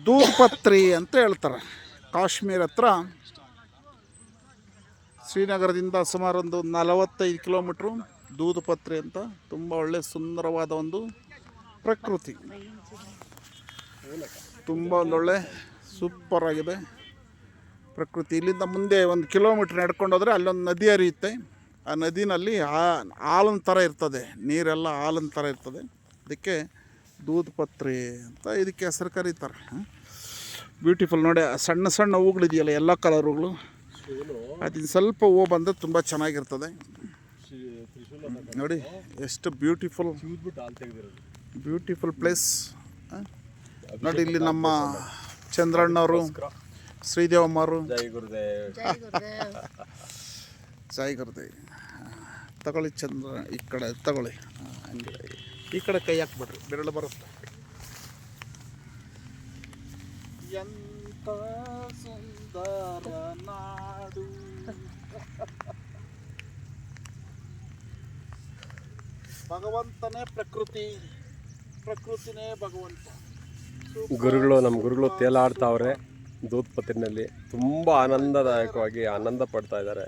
ದೂದ್ ಪತ್ರಿ ಅಂತ ಹೇಳ್ತಾರೆ. ಕಾಶ್ಮೀರ ಹತ್ರ ಶ್ರೀನಗರದಿಂದ ಸುಮಾರು ಒಂದು 45 ಕಿಲೋಮೀಟ್ರು ದೂದ್ ಪತ್ರಿ ಅಂತ. ತುಂಬ ಒಳ್ಳೆ ಸುಂದರವಾದ ಒಂದು ಪ್ರಕೃತಿ, ತುಂಬ ಒಂದೊಳ್ಳೆ ಸೂಪರ್ ಆಗಿದೆ ಪ್ರಕೃತಿ. ಇಲ್ಲಿಂದ ಮುಂದೆ 1 ಕಿಲೋಮೀಟ್ರ್ ನಡ್ಕೊಂಡು ಹೋದರೆ ಅಲ್ಲೊಂದು ನದಿ ಹರಿಯುತ್ತೆ. ಆ ನದಿನಲ್ಲಿ ಹಾಲಿನ ಥರ ಇರ್ತದೆ, ನೀರೆಲ್ಲ ಹಾಲಿನ ಥರ ಇರ್ತದೆ. ಅದಕ್ಕೆ ದೂದ್ ಪತ್ರಿ ಅಂತ ಇದಕ್ಕೆ ಹೆಸರು ಕರೀತಾರೆ. ಬ್ಯೂಟಿಫುಲ್ ನೋಡಿ, ಸಣ್ಣ ಸಣ್ಣ ಹೂಗಳಿದೆಯಲ್ಲ, ಎಲ್ಲ ಕಲರ್ ಹೂಗಳು. ಅದನ್ನು ಸ್ವಲ್ಪ ಹೂವು ಬಂದರೆ ತುಂಬ ಚೆನ್ನಾಗಿರ್ತದೆ ನೋಡಿ. ಎಷ್ಟು ಬ್ಯೂಟಿಫುಲ್ ಪ್ಲೇಸ್ ನೋಡಿ. ಇಲ್ಲಿ ನಮ್ಮ ಚಂದ್ರಣ್ಣವರು, ಶ್ರೀದೇವಮ್ಮವರು, ಜೈ ಗುರುದೇವ್. ತಗೊಳ್ಳಿ ಚಂದ್ರ, ಈ ಕಡೆ ತಗೊಳ್ಳಿ, ಹಂಗೆ ಈ ಕಡೆ ಕೈ ಹಾಕ್ಬಿಡ್ರಿ, ಬೆರಳು ಬರುತ್ತೆ. ಎಂತ ಸುಂದರ ನಾಡು, ಭಗವಂತನೇ ಪ್ರಕೃತಿ, ಪ್ರಕೃತಿನೇ ಭಗವಂತ. ಗುರುಗಳು, ನಮ್ಮ ಗುರುಗಳು ತೇಲಾಡ್ತಾವ್ರೆ ದೂದ್ ಪತ್ರಿನಲ್ಲಿ. ತುಂಬ ಆನಂದದಾಯಕವಾಗಿ ಆನಂದ ಪಡ್ತಾ ಇದ್ದಾರೆ.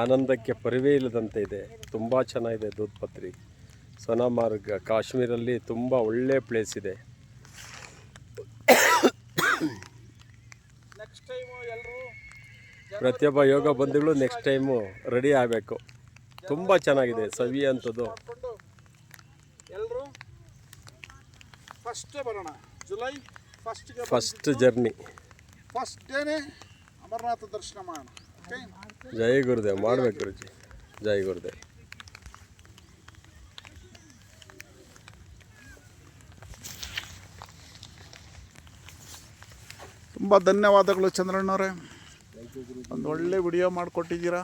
ಆನಂದಕ್ಕೆ ಪರಿವೇ ಇಲ್ಲದಂತೆ ಇದೆ. ತುಂಬ ಚೆನ್ನಾಗಿದೆ ದೂದ್ ಪತ್ರಿ. ಸೋನಾಮಾರ್ಗ್ ಕಾಶ್ಮೀರಲ್ಲಿ ತುಂಬ ಒಳ್ಳೆ ಪ್ಲೇಸ್ ಇದೆ. ಪ್ರತಿಯೊಬ್ಬ ಯೋಗ ಬಂಧುಗಳು ನೆಕ್ಸ್ಟ್ ಟೈಮು ರೆಡಿ ಆಗಬೇಕು. ತುಂಬ ಚೆನ್ನಾಗಿದೆ, ಸವಿ ಅಂಥದ್ದು. ಎಲ್ಲರೂ ಜುಲೈ ಫಸ್ಟ್ ಜರ್ನಿ, ಫಸ್ಟ್ ಡೇನೇ ಅಮರನಾಥ ದರ್ಶನ ಮಾಡೋಣ. ಜೈ ಗುರುದೇವ್. ಮಾಡಬೇಕು ಗುರುಜಿ. ಜೈ ಗುರುದೇವ್. ತುಂಬ ಧನ್ಯವಾದಗಳು ಚಂದ್ರಣ್ಣವರೇ, ಒಂದು ಒಳ್ಳೆ ವಿಡಿಯೋ ಮಾಡಿಕೊಟ್ಟಿದ್ದೀರಾ.